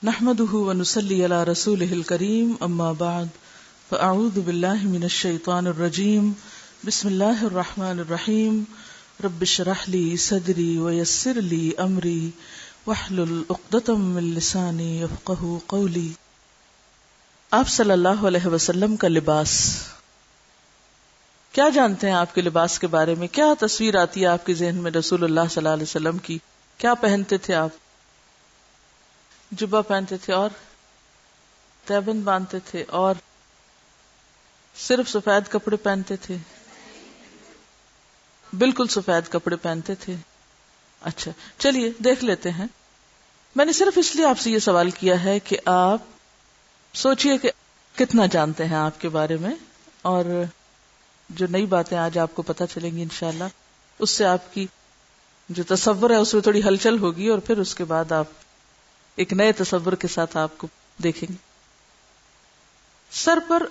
نحمده ونصلي على رسوله الكريم اما بعد فاعوذ بالله من الشيطان الرجيم بسم الله الرحمن الرحيم رب اشرح لي صدري ويسر لي امري واحلل عقدة من لساني يفقهوا قولي. آپ صلی اللہ علیہ وسلم کا لباس، کیا جانتے ہیں آپ کے لباس کے بارے میں؟ کیا تصویر آتی ہے آپ کے ذہن میں رسول اللہ صلی اللہ علیہ وسلم کی؟ کیا پہنتے تھے آپ؟ جبہ پہنتے تھے اور تیبند باندھتے تھے اور صرف سفید کپڑے پہنتے تھے؟ بالکل سفید کپڑے پہنتے تھے. اچھا چلیے دیکھ لیتے ہیں. میں نے صرف اس لیے آپ سے یہ سوال کیا ہے کہ آپ سوچئے کہ کتنا جانتے ہیں آپ کے بارے میں، اور جو نئی باتیں آج آپ کو پتہ چلیں گی انشاءاللہ اس سے آپ کی جو تصور ہے اس میں تھوڑی ہلچل ہوگی، اور پھر اس کے بعد آپ ایک نئے تصور کے ساتھ آپ کو دیکھیں گے. سر پر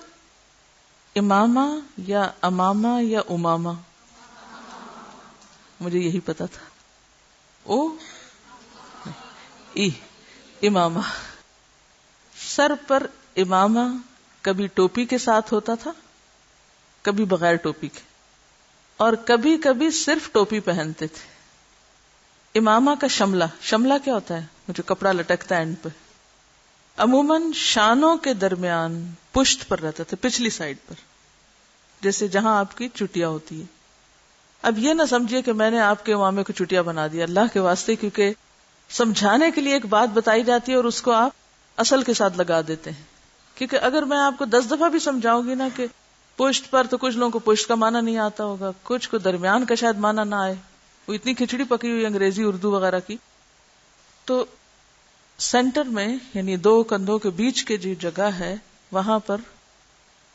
امامہ یا امامہ یا امامہ؟ مجھے یہی پتا تھا. او ای امامہ. سر پر امامہ کبھی ٹوپی کے ساتھ ہوتا تھا، کبھی بغیر ٹوپی کے، اور کبھی کبھی صرف ٹوپی پہنتے تھے. امامہ کا شملہ کیا ہوتا ہے؟ جو کپڑا لٹکتا ہے اینڈ پہ، عموماً شانوں کے درمیان پشت پر رہتا تھا، پچھلی سائڈ پر، جیسے جہاں آپ کی چٹیا ہوتی ہے. اب یہ نہ سمجھیے کہ میں نے آپ کے امامے کو چٹیا بنا دیا، اللہ کے واسطے، کیونکہ سمجھانے کے لیے ایک بات بتائی جاتی ہے اور اس کو آپ اصل کے ساتھ لگا دیتے ہیں. کیونکہ اگر میں آپ کو 10 دفعہ بھی سمجھاؤں گی نا کہ پشت پر، تو کچھ لوگوں کو پشت کا معنی نہیں آتا ہوگا، کچھ کو درمیان کا شاید معنی نہ آئے، وہ اتنی کھچڑی پکی ہوئی انگریزی اردو وغیرہ کی. تو سینٹر میں یعنی دو کندھوں کے بیچ کے جو جگہ ہے وہاں پر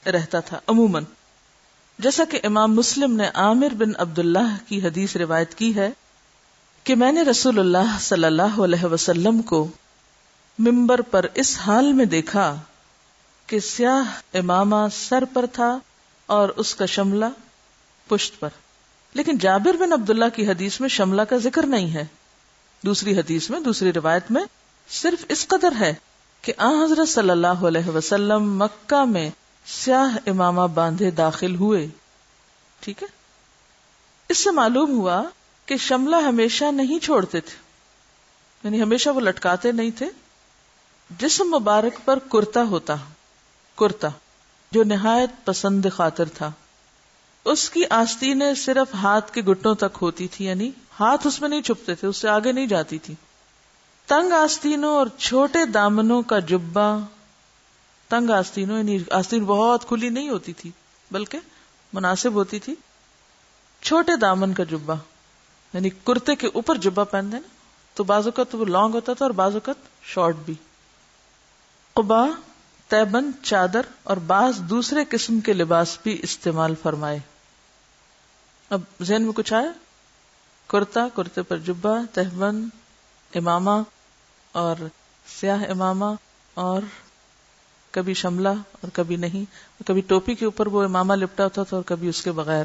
رہتا تھا عموماً. جیسا کہ امام مسلم نے عامر بن عبداللہ کی حدیث روایت کی ہے کہ میں نے رسول اللہ صلی اللہ علیہ وسلم کو منبر پر اس حال میں دیکھا کہ سیاہ امامہ سر پر تھا اور اس کا شملہ پشت پر. لیکن جابر بن عبداللہ کی حدیث میں شملہ کا ذکر نہیں ہے. دوسری حدیث میں، دوسری روایت میں صرف اس قدر ہے کہ آن حضرت صلی اللہ علیہ وسلم مکہ میں سیاہ امامہ باندھے داخل ہوئے. ٹھیک ہے، اس سے معلوم ہوا کہ شملہ ہمیشہ نہیں چھوڑتے تھے، یعنی ہمیشہ وہ لٹکاتے نہیں تھے. جسم مبارک پر کرتا ہوتا، کرتا جو نہایت پسند خاطر تھا. اس کی آستینیں صرف ہاتھ کے گھٹنوں تک ہوتی تھی، یعنی ہاتھ اس میں نہیں چھپتے تھے، اس سے آگے نہیں جاتی تھی. تنگ آستینوں اور چھوٹے دامنوں کا جبہ، تنگ آستینوں یعنی آستین بہت کھلی نہیں ہوتی تھی بلکہ مناسب ہوتی تھی. چھوٹے دامن کا جبہ یعنی کرتے کے اوپر جبہ پہنتے نا، تو بعض اوقات وہ لانگ ہوتا تھا اور بعض اوقات شارٹ بھی. قبا، تیبند، چادر اور بعض دوسرے قسم کے لباس بھی استعمال فرمائے. اب ذہن میں کچھ آیا؟ کرتا، کرتے پر جبہ، تہبند، امامہ اور سیاہ امامہ، اور کبھی شملہ اور کبھی نہیں، کبھی ٹوپی کے اوپر وہ امامہ لپٹا ہوتا تھا اور کبھی اس کے بغیر.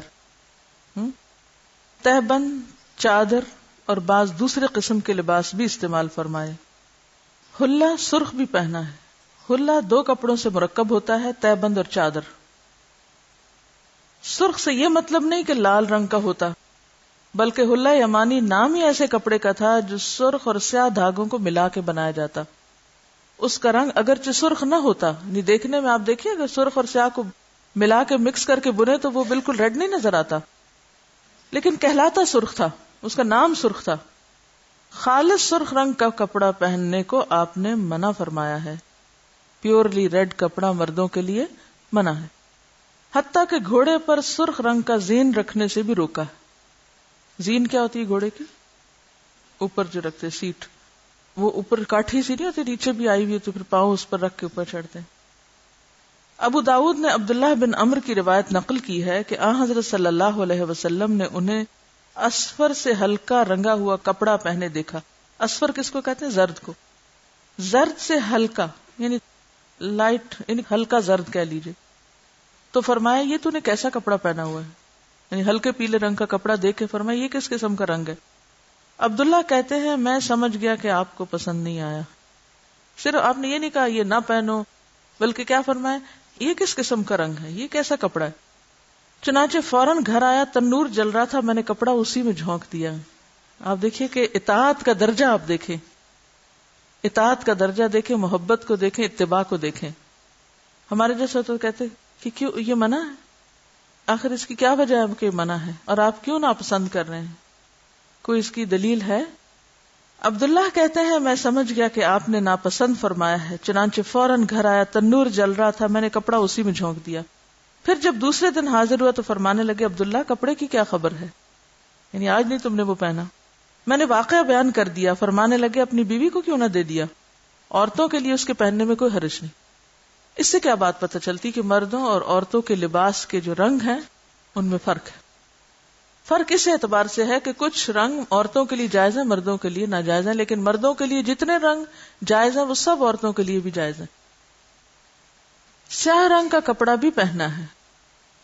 تہبند، چادر اور بعض دوسرے قسم کے لباس بھی استعمال فرمائے. حلہ سرخ بھی پہنا ہے. حلہ 2 کپڑوں سے مرکب ہوتا ہے، تہبند اور چادر. سرخ سے یہ مطلب نہیں کہ لال رنگ کا ہوتا، بلکہ حلہ یمانی نام ہی ایسے کپڑے کا تھا جو سرخ اور سیاہ دھاگوں کو ملا کے بنایا جاتا. اس کا رنگ اگرچہ سرخ نہ ہوتا، یعنی دیکھنے میں آپ دیکھیے اگر سرخ اور سیاہ کو ملا کے مکس کر کے بنے تو وہ بالکل ریڈ نہیں نظر آتا، لیکن کہلاتا سرخ تھا، اس کا نام سرخ تھا. خالص سرخ رنگ کا کپڑا پہننے کو آپ نے منع فرمایا ہے. پیورلی ریڈ کپڑا مردوں کے لیے منع ہے. حتیٰ کہ گھوڑے پر سرخ رنگ کا زین رکھنے سے بھی روکا ہے. زین کیا ہوتی ہے گھوڑے کی؟ اوپر جو رکھتے سیٹ، وہ اوپر کاٹھی سی نہیں ہوتی، نیچے بھی آئی ہوئی تو پھر پاؤں اس پر رکھ کے اوپر چڑھتے ہیں. ابو داؤد نے عبداللہ بن عمرو کی روایت نقل کی ہے کہ آن حضرت صلی اللہ علیہ وسلم نے انہیں اصفر سے ہلکا رنگا ہوا کپڑا پہنے دیکھا. اصفر کس کو کہتے ہیں؟ زرد کو. زرد سے ہلکا یعنی لائٹ، یعنی ہلکا زرد کہہ لیجئے. تو فرمایا یہ تو نے کیسا کپڑا پہنا ہوا ہے؟ یعنی ہلکے پیلے رنگ کا کپڑا دیکھ کے فرمایا یہ کس قسم کا رنگ ہے؟ عبداللہ کہتے ہیں میں سمجھ گیا کہ آپ کو پسند نہیں آیا. صرف آپ نے یہ نہیں کہا یہ نہ پہنو، بلکہ کیا فرمایا، یہ کس قسم کا رنگ ہے، یہ کیسا کپڑا ہے. چنانچہ فوراً گھر آیا، تنور جل رہا تھا، میں نے کپڑا اسی میں جھونک دیا. آپ دیکھیے کہ اطاعت کا درجہ، آپ دیکھیں اطاعت کا درجہ دیکھیں، محبت کو دیکھیں، اتباع کو دیکھیں. ہمارے جیسے تو کہتے کہ کیوں یہ منع ہے، آخر اس کی کیا وجہ ہے کہ منع ہے، اور آپ کیوں ناپسند کر رہے ہیں، کوئی اس کی دلیل ہے؟ عبداللہ کہتے ہیں میں سمجھ گیا کہ آپ نے ناپسند فرمایا ہے، چنانچہ فوراً گھر آیا، تنور جل رہا تھا، میں نے کپڑا اسی میں جھونک دیا. پھر جب دوسرے دن حاضر ہوا تو فرمانے لگے، عبداللہ کپڑے کی کیا خبر ہے، یعنی آج نہیں تم نے وہ پہنا. میں نے واقعہ بیان کر دیا. فرمانے لگے اپنی بیوی کو کیوں نہ دے دیا، عورتوں کے لیے اس کے پہننے میں کوئی حرج نہیں. اس سے کیا بات پتہ چلتی کہ مردوں اور عورتوں کے لباس کے جو رنگ ہیں ان میں فرق ہے. فرق اس اعتبار سے ہے کہ کچھ رنگ عورتوں کے لیے جائز ہیں، مردوں کے لیے ناجائز ہیں، لیکن مردوں کے لیے جتنے رنگ جائز ہیں وہ سب عورتوں کے لیے بھی جائز ہیں. سیاہ رنگ کا کپڑا بھی پہنا ہے،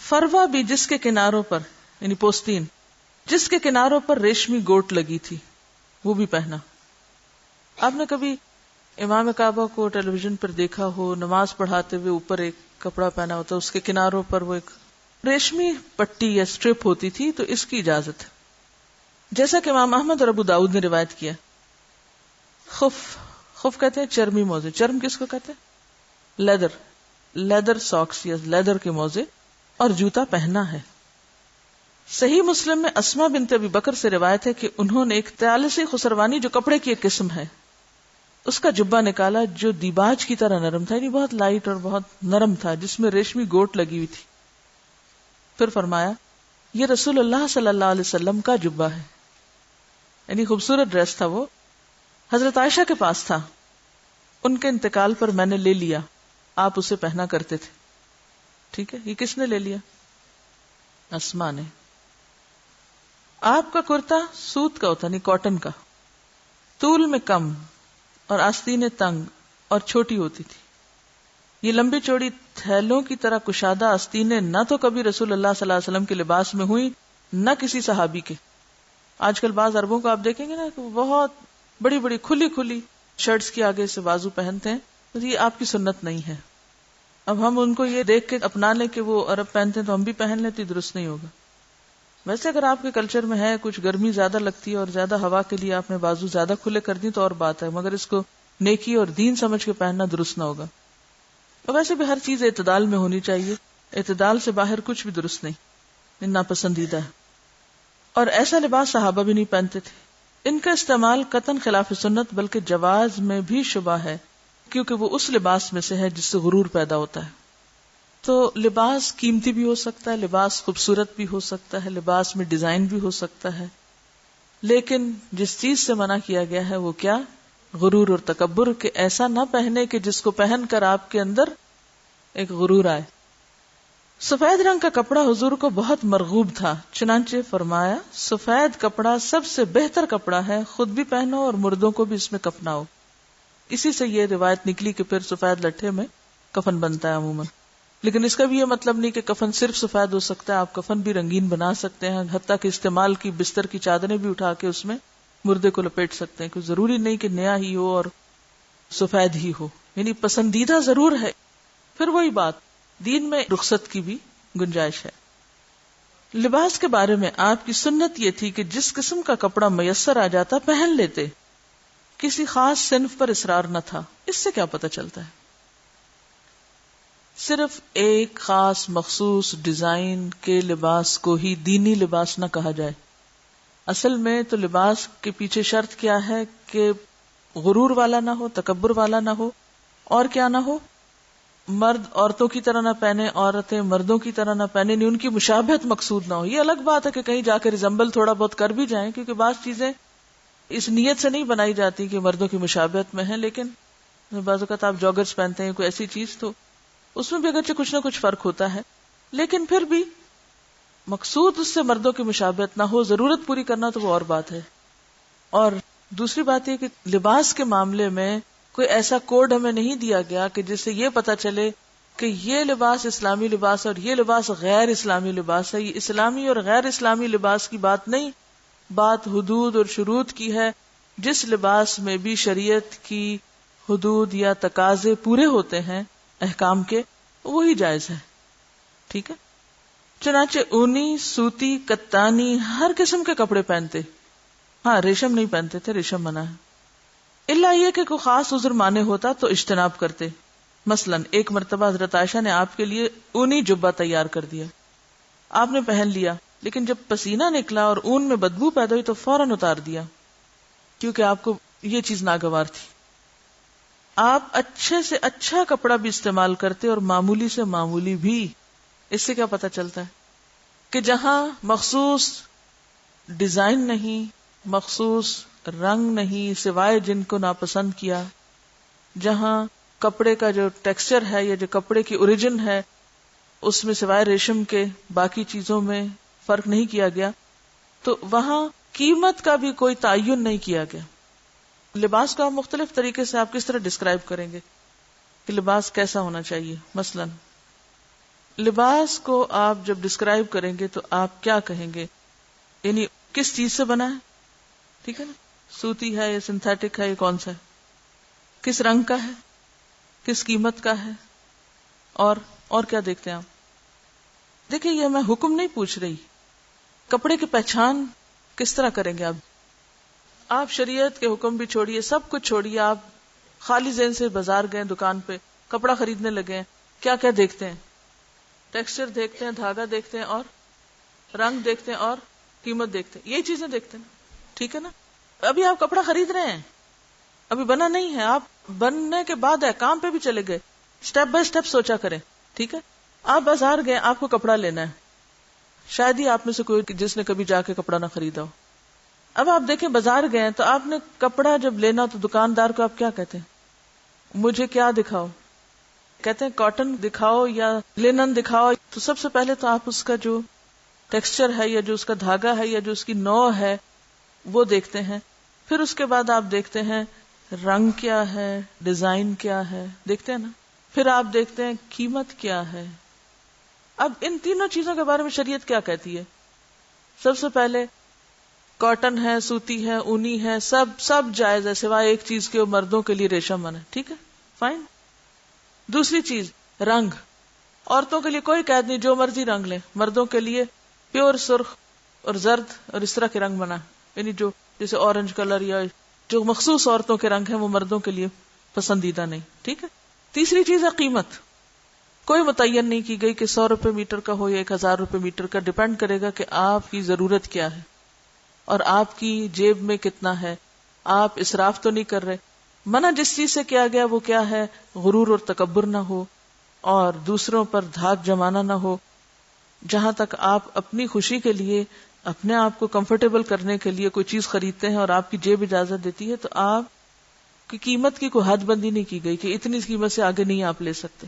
فروا بھی جس کے کناروں پر یعنی پوستین جس کے کناروں پر ریشمی گوٹ لگی تھی وہ بھی پہنا. آپ نے کبھی امام کعبہ کو ٹیلی ویژن پر دیکھا ہو، نماز پڑھاتے ہوئے اوپر ایک کپڑا پہنا ہوتا، اس کے کناروں پر وہ ایک ریشمی پٹی یا سٹرپ ہوتی تھی، تو اس کی اجازت ہے. جیسا کہ امام احمد اور ابو داؤد نے روایت کیا. خف کہتے ہیں چرمی موزے. چرم کس کو کہتے ہیں؟ لیدر ساکس یا لیدر کے موزے اور جوتا پہنا ہے. صحیح مسلم میں اسما بنت ابی بکر سے روایت ہے کہ انہوں نے ایک طیالسی خسروانی جو کپڑے کی ایک قسم ہے اس کا جبہ نکالا جو دیباج کی طرح نرم تھا، یعنی بہت لائٹ اور بہت نرم تھا، جس میں ریشمی گوٹ لگی ہوئی تھی. پھر فرمایا یہ رسول اللہ صلی اللہ علیہ وسلم کا جبہ ہے، یعنی خوبصورت ڈریس تھا. وہ حضرت عائشہ کے پاس تھا، ان کے انتقال پر میں نے لے لیا، آپ اسے پہنا کرتے تھے. ٹھیک ہے، یہ کس نے لے لیا؟ اسما نے. آپ کا کرتا سوت کا ہوتا، نہیں کاٹن کا، طول میں کم اور آستینیں تنگ اور چھوٹی ہوتی تھی. یہ لمبی چوڑی تھیلوں کی طرح کشادہ آستینیں نہ تو کبھی رسول اللہ صلی اللہ علیہ وسلم کے لباس میں ہوئی نہ کسی صحابی کے. آج کل بعض عربوں کو آپ دیکھیں گے نا کہ وہ بہت بڑی بڑی کھلی شرٹس کے آگے سے بازو پہنتے ہیں، تو یہ آپ کی سنت نہیں ہے. اب ہم ان کو یہ دیکھ کے اپنا لیں کہ وہ عرب پہنتے ہیں تو ہم بھی پہن لیں، تو یہ درست نہیں ہوگا. ویسے اگر آپ کے کلچر میں ہے کچھ گرمی زیادہ لگتی ہے اور زیادہ ہوا کے لیے آپ نے بازو زیادہ کھلے کر دی تو اور بات ہے، مگر اس کو نیکی اور دین سمجھ کے پہننا درست نہ ہوگا. اور ویسے بھی ہر چیز اعتدال میں ہونی چاہیے، اعتدال سے باہر کچھ بھی درست نہیں، ناپسندیدہ ہے. اور ایسا لباس صحابہ بھی نہیں پہنتے تھے. ان کا استعمال قطعاً خلاف سنت بلکہ جواز میں بھی شبہ ہے، کیونکہ وہ اس لباس میں سے ہے جس سے غرور پیدا ہوتا ہے. تو لباس قیمتی بھی ہو سکتا ہے، لباس خوبصورت بھی ہو سکتا ہے، لباس میں ڈیزائن بھی ہو سکتا ہے، لیکن جس چیز سے منع کیا گیا ہے وہ کیا؟ غرور اور تکبر، کہ ایسا نہ پہنے کہ جس کو پہن کر آپ کے اندر ایک غرور آئے. سفید رنگ کا کپڑا حضور کو بہت مرغوب تھا، چنانچہ فرمایا سفید کپڑا سب سے بہتر کپڑا ہے، خود بھی پہنو اور مردوں کو بھی اس میں کفناؤ. اسی سے یہ روایت نکلی کہ پھر سفید لٹھے میں کفن بنتا ہے عموماً. لیکن اس کا بھی یہ مطلب نہیں کہ کفن صرف سفید ہو سکتا ہے، آپ کفن بھی رنگین بنا سکتے ہیں، حتیٰ کہ استعمال کی بستر کی چادریں بھی اٹھا کے اس میں مردے کو لپیٹ سکتے ہیں. کوئی ضروری نہیں کہ نیا ہی ہو اور سفید ہی ہو، یعنی پسندیدہ ضرور ہے. پھر وہی بات، دین میں رخصت کی بھی گنجائش ہے. لباس کے بارے میں آپ کی سنت یہ تھی کہ جس قسم کا کپڑا میسر آ جاتا پہن لیتے، کسی خاص صنف پر اصرار نہ تھا. اس سے کیا پتہ چلتا ہے؟ صرف ایک خاص مخصوص ڈیزائن کے لباس کو ہی دینی لباس نہ کہا جائے. اصل میں تو لباس کے پیچھے شرط کیا ہے کہ غرور والا نہ ہو، تکبر والا نہ ہو، اور کیا نہ ہو، مرد عورتوں کی طرح نہ پہنے، عورتیں مردوں کی طرح نہ پہنے، نہیں ان کی مشابہت مقصود نہ ہو. یہ الگ بات ہے کہ کہیں جا کے ریزمبل تھوڑا بہت کر بھی جائیں، کیونکہ بعض چیزیں اس نیت سے نہیں بنائی جاتی کہ مردوں کی مشابہت میں ہیں، لیکن بعض اوقات آپ جاگرز پہنتے ہیں کوئی ایسی چیز، تو اس میں بھی اگرچہ کچھ نہ کچھ فرق ہوتا ہے، لیکن پھر بھی مقصود اس سے مردوں کی مشابہت نہ ہو، ضرورت پوری کرنا تو وہ اور بات ہے. اور دوسری بات یہ کہ لباس کے معاملے میں کوئی ایسا کوڈ ہمیں نہیں دیا گیا کہ جس سے یہ پتا چلے کہ یہ لباس اسلامی لباس اور یہ لباس غیر اسلامی لباس ہے. یہ اسلامی اور غیر اسلامی لباس کی بات نہیں، بات حدود اور شروط کی ہے. جس لباس میں بھی شریعت کی حدود یا تقاضے پورے ہوتے ہیں احکام کے، وہی جائز ہے. ٹھیک ہے. چنانچہ اونی، سوتی، کتانی ہر قسم کے کپڑے پہنتے. ہاں ریشم نہیں پہنتے تھے، ریشم منع ہے، الا یہ کہ کوئی خاص عذر مانے ہوتا تو اجتناب کرتے. مثلا ایک مرتبہ حضرت عائشہ نے آپ کے لیے اونی جبہ تیار کر دیا، آپ نے پہن لیا، لیکن جب پسینہ نکلا اور اون میں بدبو پیدا ہوئی تو فوراً اتار دیا، کیونکہ آپ کو یہ چیز ناگوار تھی. آپ اچھے سے اچھا کپڑا بھی استعمال کرتے اور معمولی سے معمولی بھی. اس سے کیا پتہ چلتا ہے کہ جہاں مخصوص ڈیزائن نہیں، مخصوص رنگ نہیں، سوائے جن کو ناپسند کیا، جہاں کپڑے کا جو ٹیکسچر ہے یا جو کپڑے کی اوریجن ہے اس میں سوائے ریشم کے باقی چیزوں میں فرق نہیں کیا گیا، تو وہاں قیمت کا بھی کوئی تعین نہیں کیا گیا. لباس کو آپ مختلف طریقے سے آپ کس طرح ڈسکرائب کریں گے کہ لباس کیسا ہونا چاہیے؟ مثلا لباس کو آپ جب ڈسکرائب کریں گے تو آپ کیا کہیں گے؟ یعنی کس چیز سے بنا ہے؟ ٹھیک ہے نا، سوتی ہے یا سنتھیٹک ہے یا کون سا ہے، کس رنگ کا ہے، کس قیمت کا ہے، اور کیا دیکھتے ہیں آپ؟ دیکھیں یہ میں حکم نہیں پوچھ رہی، کپڑے کی پہچان کس طرح کریں گے آپ شریعت کے حکم بھی چھوڑیے، سب کچھ چھوڑیے، آپ خالی ذہن سے بازار گئے، دکان پہ کپڑا خریدنے لگے ہیں، کیا کیا دیکھتے ہیں؟ ٹیکسچر دیکھتے ہیں، دھاگا دیکھتے ہیں، اور رنگ دیکھتے ہیں، اور قیمت دیکھتے ہیں، یہی چیزیں دیکھتے ہیں. ٹھیک ہے نا. ابھی آپ کپڑا خرید رہے ہیں، ابھی بنا نہیں ہے، آپ بننے کے بعد ہے کام پہ بھی چلے گئے، سٹیپ بائی سٹیپ سوچا کریں. ٹھیک ہے. آپ بازار گئے، آپ کو کپڑا لینا ہے، شاید ہی آپ میں سے کوئی جس نے کبھی جا کے کپڑا نہ خریدا ہو. اب آپ دیکھیں بازار گئے تو آپ نے کپڑا جب لینا تو دکاندار کو آپ کیا کہتے ہیں؟ مجھے کیا دکھاؤ؟ کہتے ہیں کاٹن دکھاؤ یا لینن دکھاؤ. تو سب سے پہلے تو آپ اس کا جو ٹیکسچر ہے یا جو اس کا دھاگا ہے یا جو اس کی نوع ہے وہ دیکھتے ہیں. پھر اس کے بعد آپ دیکھتے ہیں رنگ کیا ہے، ڈیزائن کیا ہے، دیکھتے ہیں نا. پھر آپ دیکھتے ہیں قیمت کیا ہے. اب ان تینوں چیزوں کے بارے میں شریعت کیا کہتی ہے؟ سب سے پہلے کاٹن ہے، سوتی ہے، اونی ہے، سب جائز ہے سوائے ایک چیز کے، مردوں کے لیے ریشم منع ہے. ٹھیک ہے، فائن. دوسری چیز رنگ، عورتوں کے لیے کوئی قید نہیں، جو مرضی رنگ لیں. مردوں کے لیے پیور سرخ اور زرد اور اس طرح کے رنگ منع، یعنی جو جیسے اورنج کلر یا جو مخصوص عورتوں کے رنگ ہیں وہ مردوں کے لیے پسندیدہ نہیں. ٹھیک ہے. تیسری چیز ہے قیمت، کوئی متعین نہیں کی گئی کہ 100 روپے میٹر کا ہو یا 1000 روپے میٹر کا، ڈیپینڈ کرے گا کہ آپ کی ضرورت کیا ہے اور آپ کی جیب میں کتنا ہے. آپ اسراف تو نہیں کر رہے. منع جس چیز سے کیا گیا وہ کیا ہے؟ غرور اور تکبر نہ ہو اور دوسروں پر دھاک جمانا نہ ہو. جہاں تک آپ اپنی خوشی کے لیے، اپنے آپ کو کمفرٹیبل کرنے کے لیے کوئی چیز خریدتے ہیں اور آپ کی جیب اجازت دیتی ہے تو آپ کی قیمت کی کوئی حد بندی نہیں کی گئی کہ اتنی قیمت سے آگے نہیں آپ لے سکتے.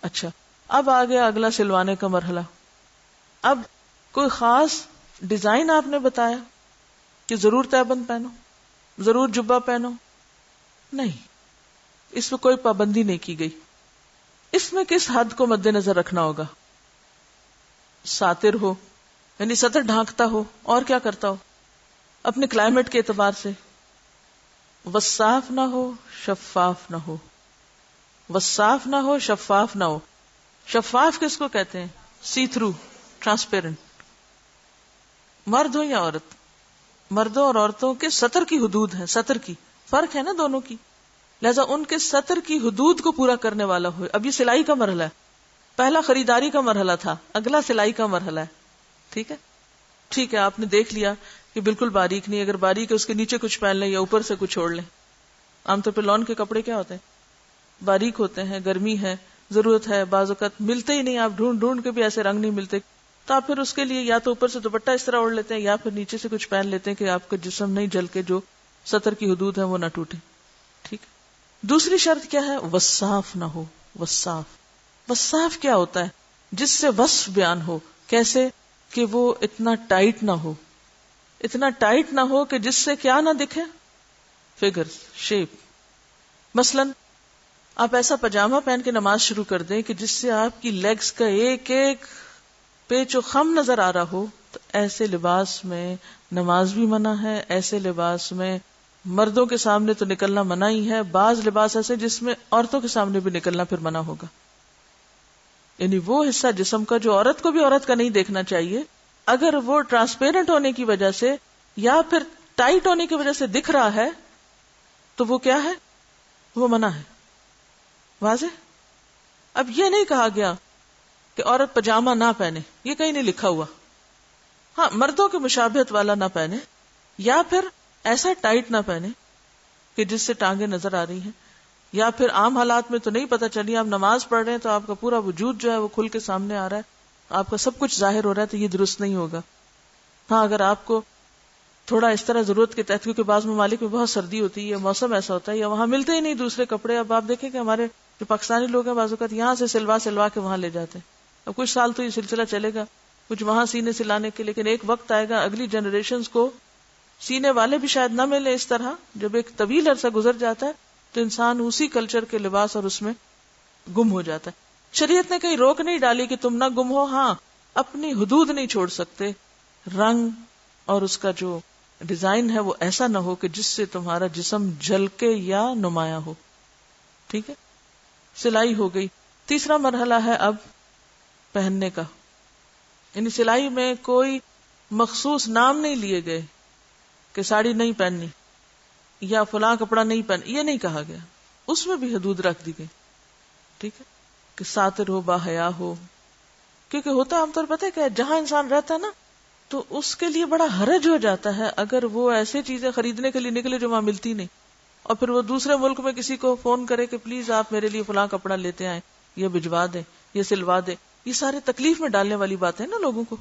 اچھا، اب آ گیا اگلا سلوانے کا مرحلہ. اب کوئی خاص ڈیزائن آپ نے بتایا کہ ضرور تہبند پہنو، ضرور جبہ پہنو، نہیں، اس میں کوئی پابندی نہیں کی گئی. اس میں کس حد کو مد نظر رکھنا ہوگا؟ ساتر ہو یعنی سطر ڈھانکتا ہو، اور کیا کرتا ہو؟ اپنے کلائمیٹ کے اعتبار سے وصاف نہ ہو، شفاف نہ ہو. وصاف نہ ہو، شفاف نہ ہو. شفاف کس کو کہتے ہیں؟ See through, transparent. مرد ہو یا عورت، مردوں اور عورتوں کے سطر کی حدود ہے، سطر کی فرق ہے نا دونوں کی، لہذا ان کے سطر کی حدود کو پورا کرنے والا ہو. اب یہ سلائی کا مرحلہ ہے، پہلا خریداری کا مرحلہ تھا، اگلا سلائی کا مرحلہ ہے. ٹھیک ہے. ٹھیک ہے، آپ نے دیکھ لیا کہ بالکل باریک نہیں، اگر باریک ہے اس کے نیچے کچھ پہن لیں یا اوپر سے کچھ چھوڑ لیں. عام طور پہ لون کے کپڑے کیا ہوتے ہیں؟ باریک ہوتے ہیں، گرمی ہے، ضرورت ہے، بعض اوقات ملتے ہی نہیں، آپ ڈھونڈ کے بھی ایسے رنگ نہیں ملتے، تو آپ پھر اس کے لیے یا تو اوپر سے دوپٹہ اس طرح اوڑھ لیتے ہیں یا پھر نیچے سے کچھ پہن لیتے ہیں کہ آپ کا جسم نہیں جل کے جو سطر کی حدود ہے وہ نہ ٹوٹے. ٹھیک. دوسری شرط کیا ہے؟ وصاف نہ ہو. وصاف کیا ہوتا ہے؟ جس سے وصف بیان ہو. کیسے؟ کہ وہ اتنا ٹائٹ نہ ہو، اتنا ٹائٹ نہ ہو کہ جس سے کیا نہ دکھے؟ Figure, shape. مثلا آپ ایسا پاجامہ پہن کے نماز شروع کر دیں کہ جس سے آپ کی لیگز کا ایک ایک پیچ و خم نظر آ رہا ہو، تو ایسے لباس میں نماز بھی منع ہے، ایسے لباس میں مردوں کے سامنے تو نکلنا منع ہی ہے، بعض لباس ایسے جس میں عورتوں کے سامنے بھی نکلنا پھر منع ہوگا. یعنی وہ حصہ جسم کا جو عورت کو بھی عورت کا نہیں دیکھنا چاہیے، اگر وہ ٹرانسپیرنٹ ہونے کی وجہ سے یا پھر ٹائٹ ہونے کی وجہ سے دکھ رہا ہے تو وہ کیا ہے؟ وہ منع ہے. واضح؟ اب یہ نہیں کہا گیا کہ عورت پجامہ نہ پہنے، یہ کہیں نہیں لکھا ہوا. ہاں، مردوں کے مشابہت والا نہ پہنے، یا پھر ایسا ٹائٹ نہ پہنے کہ جس سے ٹانگیں نظر آ رہی ہیں، یا پھر عام حالات میں تو نہیں پتہ چلی، آپ نماز پڑھ رہے ہیں تو آپ کا پورا وجود جو ہے وہ کھل کے سامنے آ رہا ہے، آپ کا سب کچھ ظاہر ہو رہا ہے، تو یہ درست نہیں ہوگا. ہاں، اگر آپ کو تھوڑا اس طرح ضرورت کے تحت، کیونکہ بعض ممالک میں بہت سردی ہوتی ہے یا موسم ایسا ہوتا ہے یا وہاں ملتے ہی نہیں دوسرے کپڑے. اب آپ دیکھیں کہ ہمارے جو پاکستانی لوگ ہیں بعض اوقات یہاں سے سلوا کے وہاں لے جاتے ہیں. اب کچھ سال تو یہ سلسلہ چلے گا، کچھ وہاں سینے سلانے کے، لیکن ایک وقت آئے گا اگلی جنریشنز کو سینے والے بھی شاید نہ ملے. اس طرح جب ایک طویل عرصہ گزر جاتا ہے تو انسان اسی کلچر کے لباس اور اس میں گم ہو جاتا ہے. شریعت نے کہیں روک نہیں ڈالی کہ تم نہ گم ہو، ہاں اپنی حدود نہیں چھوڑ سکتے. رنگ اور اس کا جو ڈیزائن ہے وہ ایسا نہ ہو کہ جس سے تمہارا جسم جھلکے یا نمایاں ہو. ٹھیک ہے، سلائی ہو گئی. تیسرا مرحلہ ہے اب پہننے کا. یعنی سلائی میں کوئی مخصوص نام نہیں لیے گئے کہ ساڑی نہیں پہننی یا فلاں کپڑا نہیں پہن، یہ نہیں کہا گیا. اس میں بھی حدود رکھ دی گئی. ٹھیک ہے، کہ ساتر ہو، باحیا ہو. کیونکہ ہوتا عام طور پتہ ہے کہ جہاں انسان رہتا ہے نا تو اس کے لیے بڑا حرج ہو جاتا ہے اگر وہ ایسے چیزیں خریدنے کے لیے نکلے جو وہاں ملتی نہیں، اور پھر وہ دوسرے ملک میں کسی کو فون کرے کہ پلیز آپ میرے لیے فلاں کپڑا لیتے آئیں، یہ بھجوا دیں، یہ سلوا دیں. یہ سارے تکلیف میں ڈالنے والی باتیں نا لوگوں کو.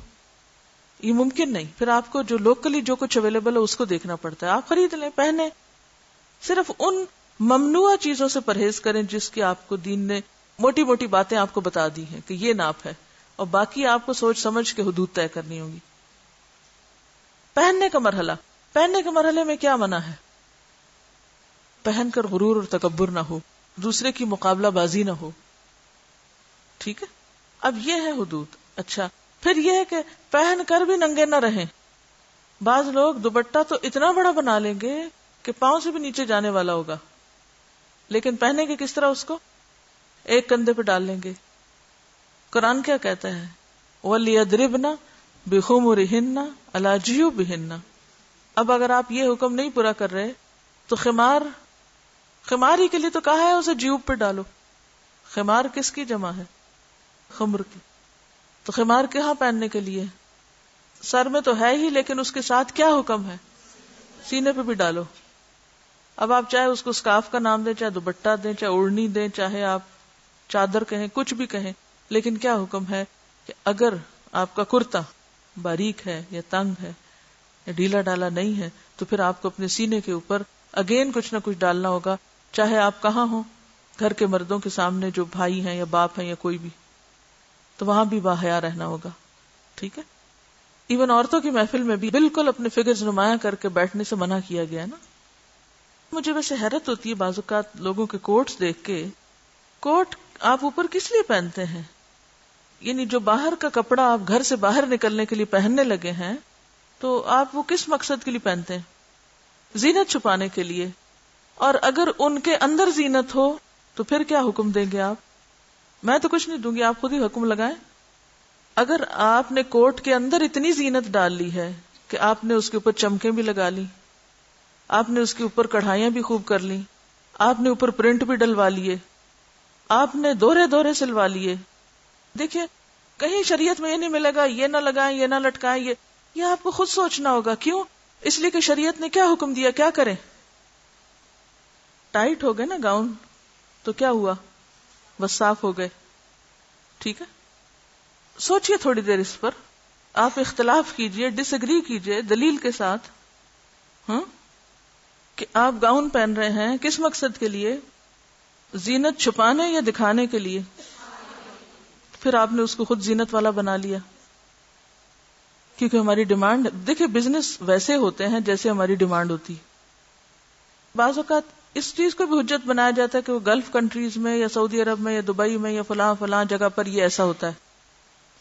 یہ ممکن نہیں. پھر آپ کو جو لوکلی جو کچھ اویلیبل ہے اس کو دیکھنا پڑتا ہے. آپ خرید لیں، پہنے. صرف ان ممنوع چیزوں سے پرہیز کریں جس کی آپ کو دین نے موٹی موٹی باتیں آپ کو بتا دی ہیں کہ یہ ناپ ہے، اور باقی آپ کو سوچ سمجھ کے حدود طے کرنی ہوگی. پہننے کا مرحلہ. پہننے کے مرحلے میں کیا منع ہے؟ پہن کر غرور اور تکبر نہ ہو، دوسرے کی مقابلہ بازی نہ ہو. ٹھیک ہے، اب یہ ہے حدود. اچھا، پھر یہ ہے کہ پہن کر بھی ننگے نہ رہیں. بعض لوگ دوپٹہ تو اتنا بڑا بنا لیں گے کہ پاؤں سے بھی نیچے جانے والا ہوگا، لیکن پہنے کے کس طرح؟ اس کو ایک کندھے پہ ڈال لیں گے. قرآن کیا کہتا ہے؟ وَلْيَضْرِبْنَ بِخُمُرِهِنَّ عَلَى جِيُوبِهِنَّ. اب اگر آپ یہ حکم نہیں پورا کر رہے تو خمار ہی کے لیے تو کہا ہے اسے جیوب پہ ڈالو. خمار کس کی جمع ہے؟ خمر کی. تو خمار کہاں پہننے کے لیے؟ سر میں تو ہے ہی، لیکن اس کے ساتھ کیا حکم ہے؟ سینے پہ بھی ڈالو. اب آپ چاہے اس کو سکارف کا نام دیں، چاہے دوپٹہ دیں، چاہے اوڑھنی دیں، چاہے آپ چادر کہیں، کچھ بھی کہیں، لیکن کیا حکم ہے کہ اگر آپ کا کرتا باریک ہے یا تنگ ہے یا ڈھیلا ڈالا نہیں ہے تو پھر آپ کو اپنے سینے کے اوپر اگین کچھ نہ کچھ ڈالنا ہوگا، چاہے آپ کہاں ہوں، گھر کے مردوں کے سامنے جو بھائی ہیں یا باپ ہیں یا کوئی بھی، تو وہاں بھی باحیا رہنا ہوگا. ٹھیک ہے. ایون عورتوں کی محفل میں بھی بالکل اپنے فگرز نمایاں کر کے بیٹھنے سے منع کیا گیا نا. مجھے ویسے حیرت ہوتی ہے بعض اوقات لوگوں کے کوٹس دیکھ کے. کوٹ آپ اوپر کس لیے پہنتے ہیں؟ یعنی جو باہر کا کپڑا آپ گھر سے باہر نکلنے کے لیے پہننے لگے ہیں تو آپ وہ کس مقصد کے لیے پہنتے ہیں؟ زینت چھپانے کے لیے. اور اگر ان کے اندر زینت ہو تو پھر کیا حکم دیں گے آپ؟ میں تو کچھ نہیں دوں گی، آپ خود ہی حکم لگائیں. اگر آپ نے کوٹ کے اندر اتنی زینت ڈال لی ہے کہ آپ نے اس کے اوپر چمکیں بھی لگا لی، آپ نے اس کے اوپر کڑھائیاں بھی خوب کر لی، آپ نے اوپر پرنٹ بھی ڈلوا لیے، آپ نے دورے سلوا لیے. دیکھیے کہیں شریعت میں یہ نہیں ملے گا یہ نہ لگائیں، یہ نہ لٹکائیں، یہ آپ کو خود سوچنا ہوگا. کیوں؟ اس لیے کہ شریعت نے کیا حکم دیا، کیا کریں؟ ٹائٹ ہو گئے نا گاؤن تو کیا ہوا؟ بس صاف ہو گئے. ٹھیک ہے. سوچئے تھوڑی دیر اس پر، آپ اختلاف کیجئے، ڈس ایگری کیجئے دلیل کے ساتھ. کہ آپ گاؤن پہن رہے ہیں کس مقصد کے لیے؟ زینت چھپانے یا دکھانے کے لیے؟ پھر آپ نے اس کو خود زینت والا بنا لیا. کیونکہ ہماری ڈیمانڈ، دیکھیں بزنس ویسے ہوتے ہیں جیسے ہماری ڈیمانڈ ہوتی. بعض اوقات اس چیز کو بھی حجت بنایا جاتا ہے کہ وہ گلف کنٹریز میں یا سعودی عرب میں یا دبئی میں یا فلاں جگہ پر یہ ایسا ہوتا ہے.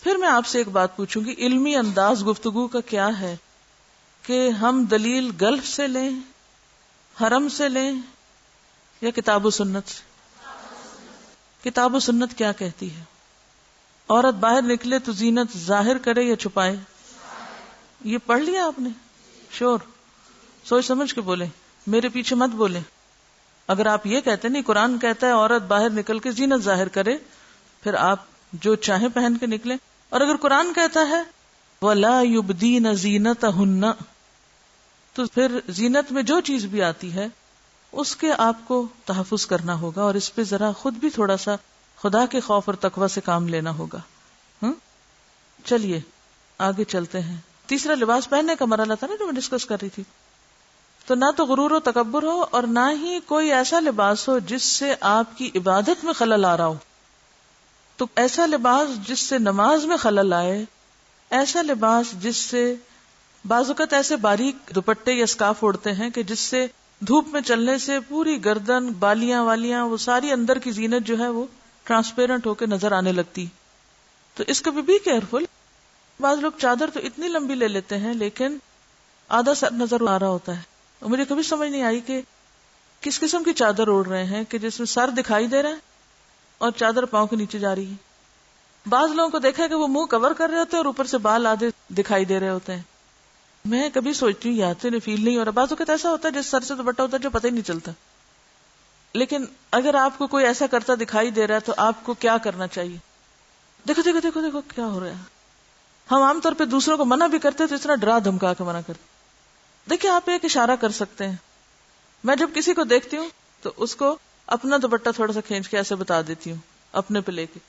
پھر میں آپ سے ایک بات پوچھوں گی، علمی انداز گفتگو کا کیا ہے کہ ہم دلیل گلف سے لیں حرم سے لیں یا کتاب و سنت سے؟ کتاب و سنت کیا کہتی ہے؟ عورت باہر نکلے تو زینت ظاہر کرے یا چھپائے؟ یہ پڑھ لیا آپ نے؟ شور سوچ سمجھ کے بولیں، میرے پیچھے مت بولیں. اگر آپ یہ کہتے نہیں، قرآن کہتا ہے عورت باہر نکل کے زینت ظاہر کرے، پھر آپ جو چاہیں پہن کے نکلیں. اور اگر قرآن کہتا ہے وَلَا يُبْدِينَ زِينَتَهُنَّ، تو پھر زینت میں جو چیز بھی آتی ہے اس کے آپ کو تحفظ کرنا ہوگا، اور اس پہ ذرا خود بھی تھوڑا سا خدا کے خوف اور تقوی سے کام لینا ہوگا. چلیے آگے چلتے ہیں. تیسرا لباس پہننے کا مرحلہ تھا نا جو میں ڈسکس کر رہی تھی. تو نہ تو غرور و تکبر ہو، اور نہ ہی کوئی ایسا لباس ہو جس سے آپ کی عبادت میں خلل آ رہا ہو. تو ایسا لباس جس سے نماز میں خلل آئے، ایسا لباس جس سے بعض اوقات ایسے باریک دوپٹے یا اسکارف اوڑھتے ہیں کہ جس سے دھوپ میں چلنے سے پوری گردن، بالیاں والیاں، وہ ساری اندر کی زینت جو ہے وہ ٹرانسپیرنٹ ہو کے نظر آنے لگتی. تو اس کا بھی کیئرفل. بعض لوگ چادر تو اتنی لمبی لے لیتے ہیں لیکن آدھا سر نظر آ رہا ہوتا ہے. مجھے کبھی سمجھ نہیں آئی کہ کس قسم کی چادر اوڑھ رہے ہیں کہ جس میں سر دکھائی دے رہا ہے اور چادر پاؤں کے نیچے جا رہی ہے. بعض لوگوں کو دیکھا ہے کہ وہ منہ کور کر رہے ہوتے ہیں اور اوپر سے بال آدھے دکھائی دے رہے ہوتے ہیں. میں کبھی سوچتی ہوں یا تو انہیں فیل نہیں ہو رہا. بعض اوقات ایسا ہوتا ہے جس سر سے دوپٹہ ہوتا ہے جو پتہ ہی نہیں چلتا. لیکن اگر آپ کو کوئی ایسا کرتا دکھائی دے رہا ہے تو آپ کو کیا کرنا چاہیے؟ دیکھو دیکھو دیکھو دیکھو کیا ہو رہا ہے. ہم عام طور پہ دوسروں کو منع بھی کرتے تو اس طرح ڈرا دھمکا کے منع کرتے. دیکھیں آپ ایک اشارہ کر سکتے ہیں. میں جب کسی کو دیکھتی ہوں تو اس کو اپنا دوپٹہ تھوڑا سا کھینچ کے ایسے بتا دیتی ہوں اپنے پہ لے کے.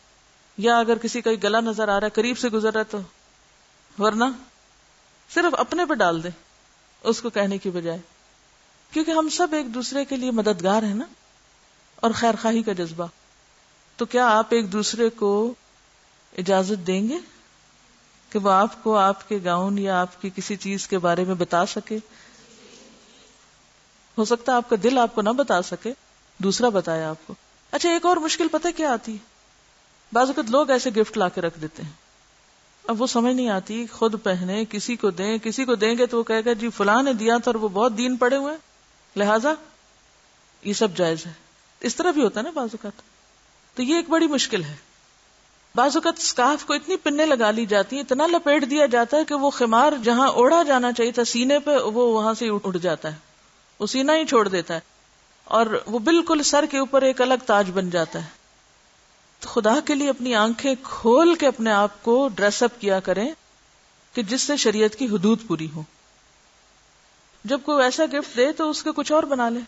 یا اگر کسی کا گلا نظر آ رہا ہے قریب سے گزر رہا ہے تو ورنہ صرف اپنے پہ ڈال دیں اس کو کہنے کی بجائے. کیونکہ ہم سب ایک دوسرے کے لیے مددگار ہیں نا، اور خیر خواہی کا جذبہ. تو کیا آپ ایک دوسرے کو اجازت دیں گے کہ وہ آپ کو آپ کے گاؤن یا آپ کی کسی چیز کے بارے میں بتا سکے؟ ہو سکتا ہے آپ کا دل آپ کو نہ بتا سکے، دوسرا بتایا آپ کو. اچھا ایک اور مشکل پتہ کیا آتی ہے؟ بعض اوقات لوگ ایسے گفٹ لا کے رکھ دیتے ہیں. اب وہ سمجھ نہیں آتی، خود پہنے کسی کو دیں، کسی کو دیں گے تو وہ کہے گا جی فلاں نے دیا تھا اور وہ بہت دین پڑے ہوئے لہذا یہ سب جائز ہے. اس طرح بھی ہوتا ہے نا بعض اوقات. تو یہ ایک بڑی مشکل ہے. بعض اوقات اسکارف کو اتنی پنیں لگا لی جاتی ہیں، اتنا لپیٹ دیا جاتا ہے کہ وہ خمار جہاں اوڑھا جانا چاہیے تھا سینے پہ وہ وہاں سے اٹھ جاتا ہے، وہ سینہ ہی چھوڑ دیتا ہے اور وہ بالکل سر کے اوپر ایک الگ تاج بن جاتا ہے. تو خدا کے لیے اپنی آنکھیں کھول کے اپنے آپ کو ڈریس اپ کیا کریں کہ جس سے شریعت کی حدود پوری ہو. جب کوئی ایسا گفٹ دے تو اس کے کچھ اور بنا لے.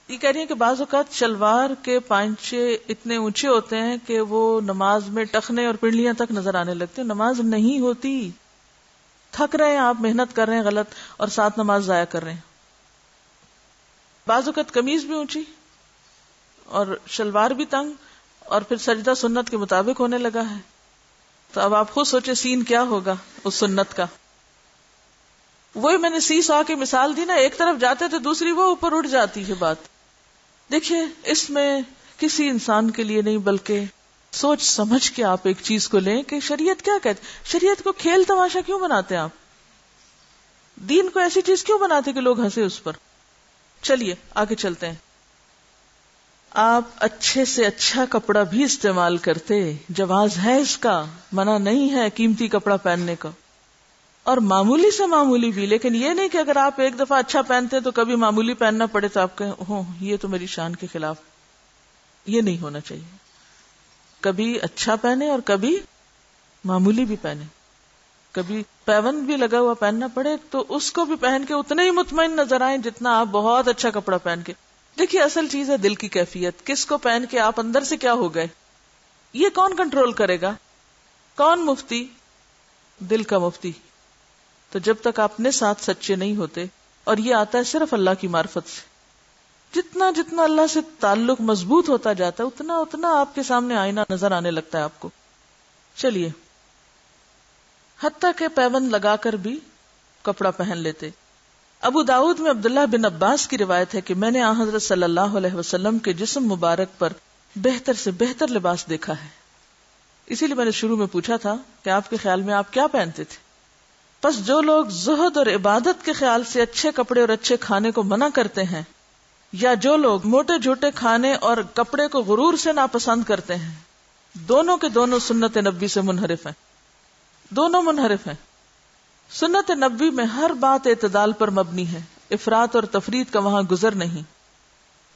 یہ کہہ رہی ہیں کہ بعض اوقات شلوار کے پائنچے اتنے اونچے ہوتے ہیں کہ وہ نماز میں ٹخنے اور پنڈلیاں تک نظر آنے لگتے ہیں. نماز نہیں ہوتی. تھک رہے ہیں آپ، محنت کر رہے ہیں غلط اور ساتھ نماز ضائع کر رہے ہیں. بعض اوقات قمیض بھی اونچی اور شلوار بھی تنگ اور پھر سجدہ سنت کے مطابق ہونے لگا ہے. تو اب آپ خود سوچے سین کیا ہوگا اس سنت کا. وہی میں نے سی سا کی مثال دی نا، ایک طرف جاتے تو دوسری وہ اوپر اٹھ جاتی ہے بات. دیکھیے اس میں کسی انسان کے لیے نہیں بلکہ سوچ سمجھ کے آپ ایک چیز کو لیں کہ شریعت کیا کہتے. شریعت کو کھیل تماشا کیوں بناتے ہیں آپ؟ دین کو ایسی چیز کیوں بناتے کہ لوگ ہنسے اس پر؟ چلیے آگے چلتے ہیں. آپ اچھے سے اچھا کپڑا بھی استعمال کرتے، جواز ہے اس کا، منع نہیں ہے قیمتی کپڑا پہننے کا، اور معمولی سے معمولی بھی. لیکن یہ نہیں کہ اگر آپ ایک دفعہ اچھا پہنتے تو کبھی معمولی پہننا پڑے تو آپ کہیں یہ تو میری شان کے خلاف. یہ نہیں ہونا چاہیے. کبھی اچھا پہنے اور کبھی معمولی بھی پہنے. کبھی پیون بھی لگا ہوا پہننا پڑے تو اس کو بھی پہن کے اتنے ہی مطمئن نظر آئیں جتنا آپ بہت اچھا کپڑا پہن کے. دیکھیے اصل چیز ہے دل کی کیفیت. کس کو پہن کے آپ اندر سے کیا ہو گئے یہ کون کنٹرول کرے گا؟ کون مفتی؟ دل کا مفتی. تو جب تک آپ اپنے ساتھ سچے نہیں ہوتے، اور یہ آتا ہے صرف اللہ کی معرفت سے، جتنا جتنا اللہ سے تعلق مضبوط ہوتا جاتا ہے اتنا اتنا آپ کے سامنے آئینہ نظر آنے لگتا ہے آپ کو. چلیے حتیٰ کہ پیون لگا کر بھی کپڑا پہن لیتے. ابو داؤد میں عبداللہ بن عباس کی روایت ہے کہ میں نے آن حضرت صلی اللہ علیہ وسلم کے جسم مبارک پر بہتر سے بہتر لباس دیکھا ہے. اسی لیے میں نے شروع میں پوچھا تھا کہ آپ کے خیال میں آپ کیا پہنتے تھے. پس جو لوگ زہد اور عبادت کے خیال سے اچھے کپڑے اور اچھے کھانے کو منع کرتے ہیں، یا جو لوگ موٹے جھوٹے کھانے اور کپڑے کو غرور سے ناپسند کرتے ہیں، دونوں کے دونوں سنت نبوی سے منحرف ہیں. دونوں منحرف ہیں. سنت نبوی میں ہر بات اعتدال پر مبنی ہے، افراط اور تفریط کا وہاں گزر نہیں.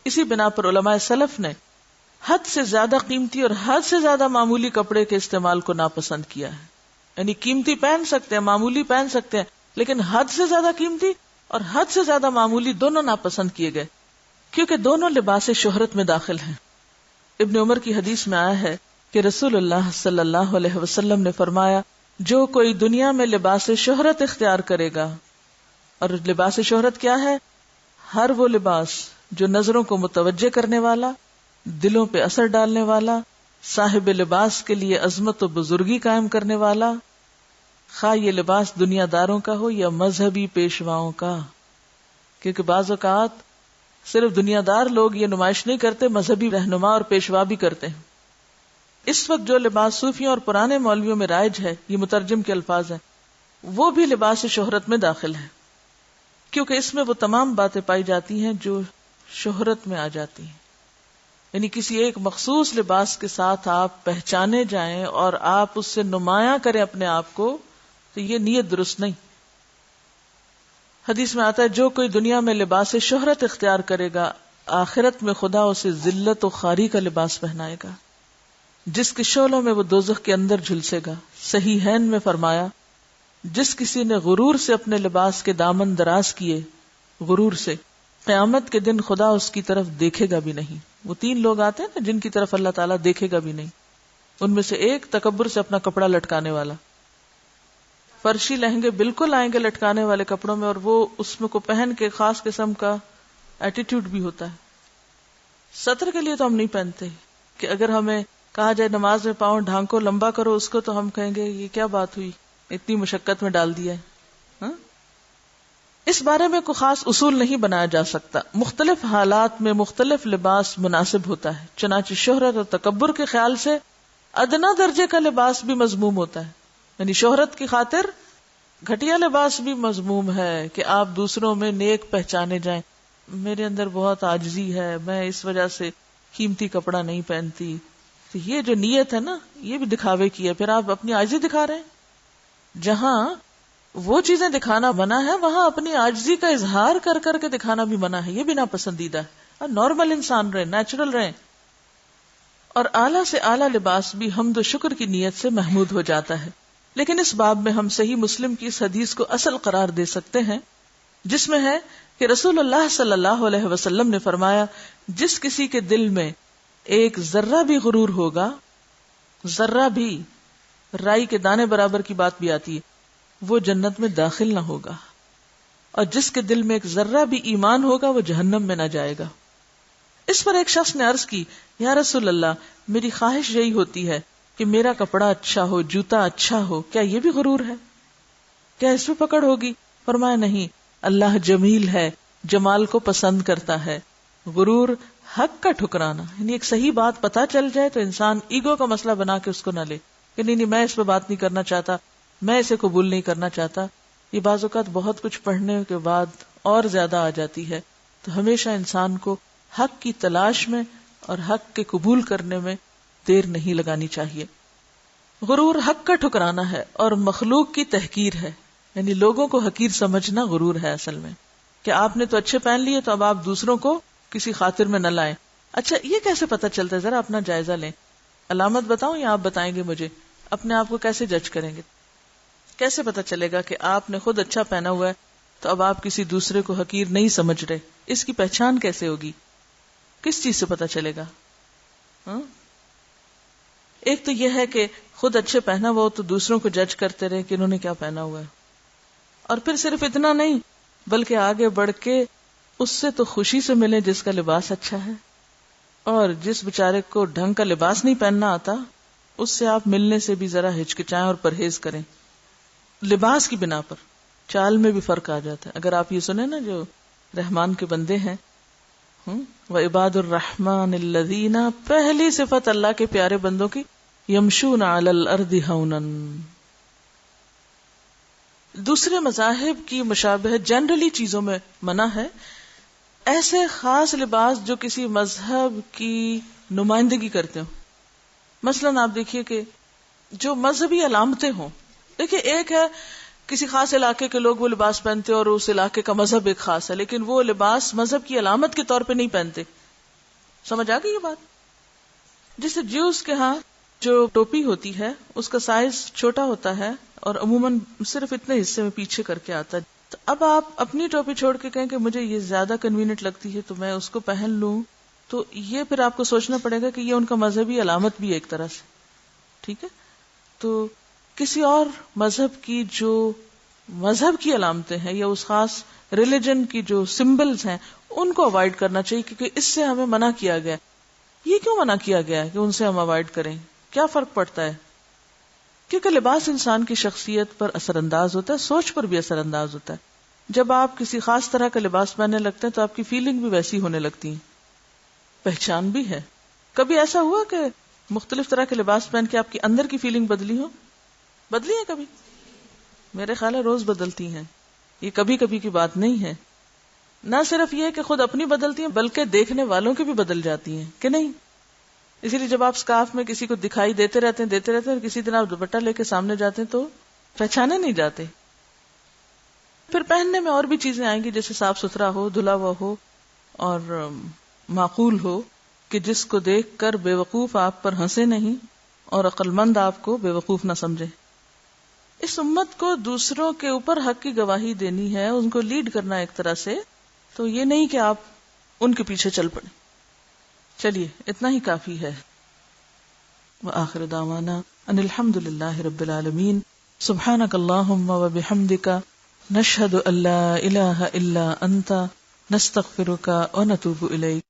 اسی بنا پر علماء سلف نے حد سے زیادہ قیمتی اور حد سے زیادہ معمولی کپڑے کے استعمال کو ناپسند کیا ہے. یعنی قیمتی پہن سکتے ہیں، معمولی پہن سکتے ہیں، لیکن حد سے زیادہ قیمتی اور حد سے زیادہ معمولی دونوں ناپسند کیے گئے، کیونکہ دونوں لباس شہرت میں داخل ہیں. ابن عمر کی حدیث میں آیا ہے کہ رسول اللہ صلی اللہ علیہ وسلم نے فرمایا، جو کوئی دنیا میں لباس شہرت اختیار کرے گا، اور لباس شہرت کیا ہے؟ ہر وہ لباس جو نظروں کو متوجہ کرنے والا، دلوں پہ اثر ڈالنے والا، صاحب لباس کے لیے عظمت و بزرگی قائم کرنے والا، خواہ یہ لباس دنیا داروں کا ہو یا مذہبی پیشواؤں کا. کیونکہ بعض اوقات صرف دنیا دار لوگ یہ نمائش نہیں کرتے، مذہبی رہنما اور پیشوا بھی کرتے ہیں. اس وقت جو لباس صوفیوں اور پرانے مولویوں میں رائج ہے، یہ مترجم کے الفاظ ہیں، وہ بھی لباس شہرت میں داخل ہے، کیونکہ اس میں وہ تمام باتیں پائی جاتی ہیں جو شہرت میں آ جاتی ہیں. یعنی کسی ایک مخصوص لباس کے ساتھ آپ پہچانے جائیں اور آپ اس سے نمایاں کریں اپنے آپ کو، تو یہ نیت درست نہیں. حدیث میں آتا ہے، جو کوئی دنیا میں لباس شہرت اختیار کرے گا، آخرت میں خدا اسے ذلت و خواری کا لباس پہنائے گا، جس کے شعلوں میں وہ دوزخ کے اندر جھلسے گا. صحیحین میں فرمایا، جس کسی نے غرور سے اپنے لباس کے دامن دراز کیے، غرور سے، قیامت کے دن خدا اس کی طرف دیکھے گا بھی نہیں. وہ 3 لوگ آتے ہیں نا جن کی طرف اللہ تعالیٰ دیکھے گا بھی نہیں. ان میں سے ایک تکبر سے اپنا کپڑا لٹکانے والا. فرشی لہنگے بالکل آئیں گے لٹکانے والے کپڑوں میں، اور وہ اس میں کو پہن کے خاص قسم کا ایٹیٹیوڈ بھی ہوتا ہے. سطر کے لیے تو ہم نہیں پہنتے، کہ اگر ہمیں کہا جائے نماز میں پاؤں ڈھانکو، لمبا کرو اس کو، تو ہم کہیں گے یہ کیا بات ہوئی، اتنی مشقت میں ڈال دیا ہے. ہاں؟ اس بارے میں کوئی خاص اصول نہیں بنایا جا سکتا. مختلف حالات میں مختلف لباس مناسب ہوتا ہے. چنانچہ شہرت اور تکبر کے خیال سے ادنا درجے کا لباس بھی مذموم ہوتا ہے. یعنی شہرت کی خاطر گھٹیا لباس بھی مذموم ہے، کہ آپ دوسروں میں نیک پہچانے جائیں. میرے اندر بہت عاجزی ہے، میں اس وجہ سے قیمتی کپڑا نہیں پہنتی. تو یہ جو نیت ہے نا، یہ بھی دکھاوے کی ہے. پھر آپ اپنی عاجزی دکھا رہے ہیں. جہاں وہ چیزیں دکھانا منع ہے، وہاں اپنی عاجزی کا اظہار کر کر کے دکھانا بھی منع ہے. یہ بھی ناپسندیدہ ہے. اور نارمل انسان رہیں، نیچرل رہیں. اور اعلیٰ سے اعلیٰ لباس بھی حمد و شکر کی نیت سے محمود ہو جاتا ہے. لیکن اس باب میں ہم صحیح مسلم کی اس حدیث کو اصل قرار دے سکتے ہیں، جس میں ہے کہ رسول اللہ صلی اللہ علیہ وسلم نے فرمایا، جس کسی کے دل میں ایک ذرہ بھی غرور ہوگا، ذرہ بھی، رائی کے دانے برابر کی بات بھی آتی ہے، وہ جنت میں داخل نہ ہوگا. اور جس کے دل میں ایک ذرہ بھی ایمان ہوگا، وہ جہنم میں نہ جائے گا. اس پر ایک شخص نے عرض کی، یا رسول اللہ، میری خواہش یہی ہوتی ہے کہ میرا کپڑا اچھا ہو، جوتا اچھا ہو، کیا یہ بھی غرور ہے؟ کیا اس پہ پکڑ ہوگی؟ فرمایا نہیں، اللہ جمیل ہے، جمال کو پسند کرتا ہے. غرور حق کا ٹھکرانا، یعنی ایک صحیح بات پتہ چل جائے تو انسان ایگو کا مسئلہ بنا کے اس کو نہ لے کہ نہیں میں اس پہ بات نہیں کرنا چاہتا، میں اسے قبول نہیں کرنا چاہتا. یہ بعض اوقات بہت کچھ پڑھنے کے بعد اور زیادہ آ جاتی ہے. تو ہمیشہ انسان کو حق کی تلاش میں اور حق کے قبول کرنے میں دیر نہیں لگانی چاہیے. غرور حق کا ٹھکرانا ہے اور مخلوق کی تحقیر ہے. یعنی لوگوں کو حقیر سمجھنا غرور ہے اصل میں، کہ آپ نے تو اچھے پہن لیے تو اب آپ دوسروں کو کسی خاطر میں نہ لائیں. اچھا یہ کیسے پتہ چلتا ہے؟ ذرا اپنا جائزہ لیں. علامت بتاؤں یا آپ بتائیں گے مجھے؟ اپنے آپ کو کیسے جج کریں گے؟ کیسے پتہ چلے گا کہ آپ نے خود اچھا پہنا ہوا ہے تو اب آپ کسی دوسرے کو حقیر نہیں سمجھ رہے؟ اس کی پہچان کیسے ہوگی؟ کس چیز سے پتہ چلے گا؟ ایک تو یہ ہے کہ خود اچھے پہنا ہوا ہو تو دوسروں کو جج کرتے رہے کہ انہوں نے کیا پہنا ہوا ہے. اور پھر صرف اتنا نہیں بلکہ آگے بڑھ کے اس سے تو خوشی سے ملیں جس کا لباس اچھا ہے، اور جس بیچارے کو ڈھنگ کا لباس نہیں پہننا آتا اس سے آپ ملنے سے بھی ذرا ہچکچائیں اور پرہیز کریں. لباس کی بنا پر چال میں بھی فرق آ جاتا ہے. اگر آپ یہ سنیں نا، جو رحمان کے بندے ہیں، وعباد الرحمن الذین، پہلی صفت اللہ کے پیارے بندوں کی، یمشون علی الارض ہونا، دوسرے مذاہب کی مشابہت جنرلی چیزوں میں منع ہے. ایسے خاص لباس جو کسی مذہب کی نمائندگی کرتے ہوں. مثلاً آپ دیکھیے کہ جو مذہبی علامتیں ہوں. دیکھیے ایک ہے کسی خاص علاقے کے لوگ وہ لباس پہنتے اور اس علاقے کا مذہب ایک خاص ہے، لیکن وہ لباس مذہب کی علامت کے طور پہ نہیں پہنتے. سمجھ آ گئی یہ بات؟ جیسے جیوز کے ہاں جو ٹوپی ہوتی ہے اس کا سائز چھوٹا ہوتا ہے اور عموماً صرف اتنے حصے میں پیچھے کر کے آتا ہے. تو اب آپ اپنی ٹوپی چھوڑ کے کہیں کہ مجھے یہ زیادہ کنوینئنٹ لگتی ہے تو میں اس کو پہن لوں، تو یہ پھر آپ کو سوچنا پڑے گا کہ یہ ان کا مذہبی علامت بھی ایک طرح سے. ٹھیک ہے، تو کسی اور مذہب کی جو مذہب کی علامتیں ہیں یا اس خاص ریلیجن کی جو سمبلز ہیں ان کو اوائڈ کرنا چاہیے، کیونکہ اس سے ہمیں منع کیا گیا. یہ کیوں منع کیا گیا ہے کہ ان سے ہم اوائڈ کریں؟ کیا فرق پڑتا ہے؟ کیونکہ لباس انسان کی شخصیت پر اثر انداز ہوتا ہے، سوچ پر بھی اثر انداز ہوتا ہے. جب آپ کسی خاص طرح کا لباس پہننے لگتے ہیں تو آپ کی فیلنگ بھی ویسی ہونے لگتی ہے، پہچان بھی ہے. کبھی ایسا ہوا کہ مختلف طرح کے لباس پہن کے آپ کی اندر کی فیلنگ بدلی ہو؟ بدلی ہے کبھی؟ میرے خیال ہے روز بدلتی ہیں. یہ کبھی کبھی کی بات نہیں ہے. نہ صرف یہ کہ خود اپنی بدلتی ہیں بلکہ دیکھنے والوں کی بھی بدل جاتی ہیں کہ نہیں. اسی لیے جب آپ سکارف میں کسی کو دکھائی دیتے رہتے ہیں اور کسی دن آپ دوپٹہ لے کے سامنے جاتے ہیں تو پہچانے نہیں جاتے. پھر پہننے میں اور بھی چیزیں آئیں گی، جیسے صاف ستھرا ہو، دھلا ہوا ہو اور معقول ہو کہ جس کو دیکھ کر بے وقوف آپ پر ہنسے نہیں اور عقل مند آپ کو بے وقوف نہ سمجھے. اس امت کو دوسروں کے اوپر حق کی گواہی دینی ہے، ان کو لیڈ کرنا ایک طرح سے، تو یہ نہیں کہ آپ ان کے پیچھے چل پڑیں. چلیے اتنا ہی کافی ہے. وآخر دعوانا ان الحمد للہ رب العالمین. سبحانک اللہم وبحمدک نشہد ان لا الہ الا انت نستغفرک ونتوب الیک.